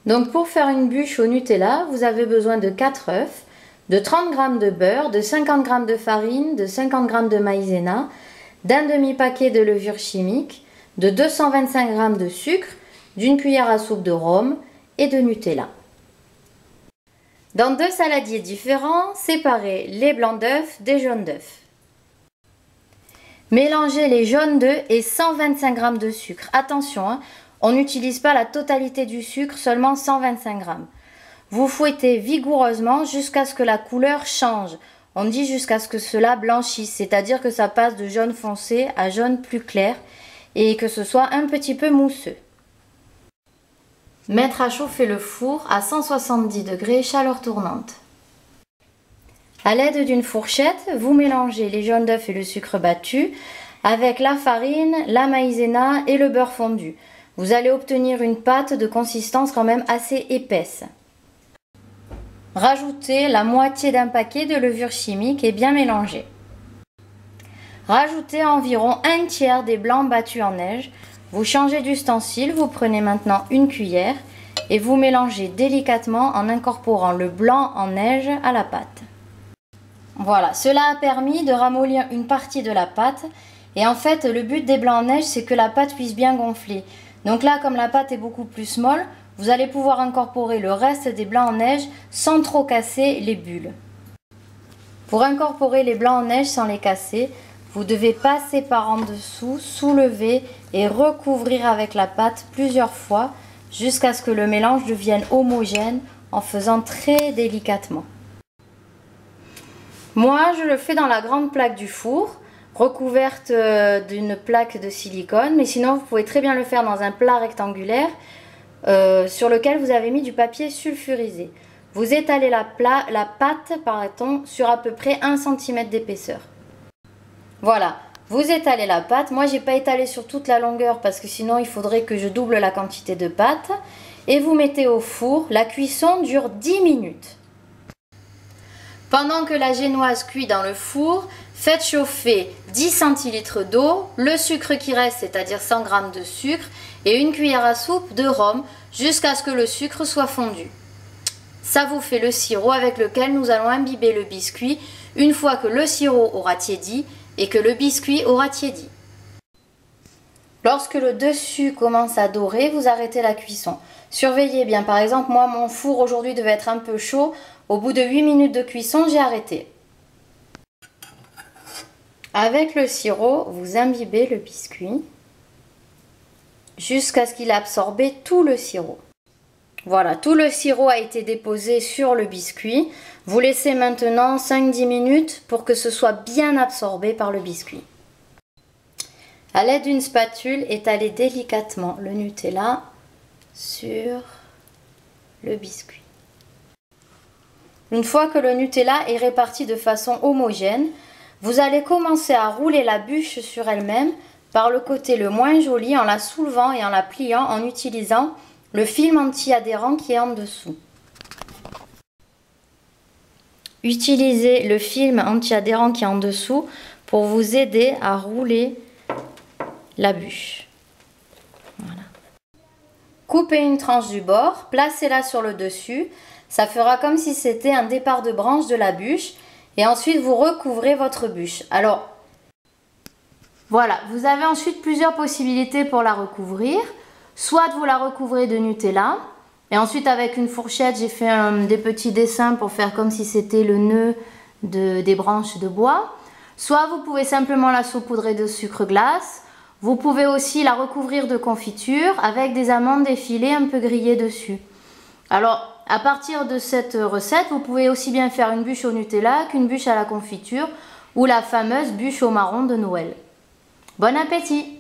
Donc pour faire une bûche au Nutella, vous avez besoin de 4 œufs, de 30 g de beurre, de 50 g de farine, de 50 g de maïzena, d'un demi-paquet de levure chimique, de 225 g de sucre, d'une cuillère à soupe de rhum et de Nutella. Dans 2 saladiers différents, séparez les blancs d'œufs des jaunes d'œufs. Mélangez les jaunes d'œufs et 125 g de sucre. Attention, on n'utilise pas la totalité du sucre, seulement 125 g. Vous fouettez vigoureusement jusqu'à ce que la couleur change. On dit jusqu'à ce que cela blanchisse, c'est-à-dire que ça passe de jaune foncé à jaune plus clair et que ce soit un petit peu mousseux. Mettre à chauffer le four à 170 degrés, chaleur tournante. A l'aide d'une fourchette, vous mélangez les jaunes d'œufs et le sucre battu avec la farine, la maïzena et le beurre fondu. Vous allez obtenir une pâte de consistance quand même assez épaisse. Rajoutez la moitié d'un paquet de levure chimique et bien mélanger. Rajoutez environ un tiers des blancs battus en neige. Vous changez d'ustensile, vous prenez maintenant une cuillère et vous mélangez délicatement en incorporant le blanc en neige à la pâte. Voilà, cela a permis de ramollir une partie de la pâte et en fait le but des blancs en neige c'est que la pâte puisse bien gonfler. Donc là comme la pâte est beaucoup plus molle, vous allez pouvoir incorporer le reste des blancs en neige sans trop casser les bulles. Pour incorporer les blancs en neige sans les casser, vous devez passer par en dessous, soulever et recouvrir avec la pâte plusieurs fois jusqu'à ce que le mélange devienne homogène en faisant très délicatement. Moi, je le fais dans la grande plaque du four, recouverte d'une plaque de silicone, mais sinon vous pouvez très bien le faire dans un plat rectangulaire sur lequel vous avez mis du papier sulfurisé. Vous étalez la pâte sur à peu près 1 cm d'épaisseur. Voilà, vous étalez la pâte. Moi, j'ai pas étalé sur toute la longueur parce que sinon il faudrait que je double la quantité de pâte. Et vous mettez au four. La cuisson dure 10 minutes. Pendant que la génoise cuit dans le four, faites chauffer 10 centilitres d'eau, le sucre qui reste, c'est-à-dire 100 g de sucre, et une cuillère à soupe de rhum jusqu'à ce que le sucre soit fondu. Ça vous fait le sirop avec lequel nous allons imbiber le biscuit une fois que le sirop aura tiédi et que le biscuit aura tiédi. Lorsque le dessus commence à dorer, vous arrêtez la cuisson. Surveillez bien, par exemple, moi mon four aujourd'hui devait être un peu chaud. Au bout de 8 minutes de cuisson, j'ai arrêté. Avec le sirop, vous imbibez le biscuit jusqu'à ce qu'il ait absorbé tout le sirop. Voilà, tout le sirop a été déposé sur le biscuit. Vous laissez maintenant 5-10 minutes pour que ce soit bien absorbé par le biscuit. A l'aide d'une spatule, étalez délicatement le Nutella sur le biscuit. Une fois que le Nutella est réparti de façon homogène, vous allez commencer à rouler la bûche sur elle-même par le côté le moins joli en la soulevant et en la pliant en utilisant le film anti-adhérent qui est en dessous. Utilisez le film anti-adhérent qui est en dessous pour vous aider à rouler la bûche. Voilà. Coupez une tranche du bord, placez-la sur le dessus. Ça fera comme si c'était un départ de branche de la bûche. Et ensuite, vous recouvrez votre bûche. Alors, voilà, vous avez ensuite plusieurs possibilités pour la recouvrir. Soit vous la recouvrez de Nutella. Et ensuite, avec une fourchette, j'ai fait des petits dessins pour faire comme si c'était le nœud des branches de bois. Soit vous pouvez simplement la saupoudrer de sucre glace. Vous pouvez aussi la recouvrir de confiture avec des amandes effilées un peu grillées dessus. Alors, à partir de cette recette, vous pouvez aussi bien faire une bûche au Nutella qu'une bûche à la confiture ou la fameuse bûche au marron de Noël. Bon appétit!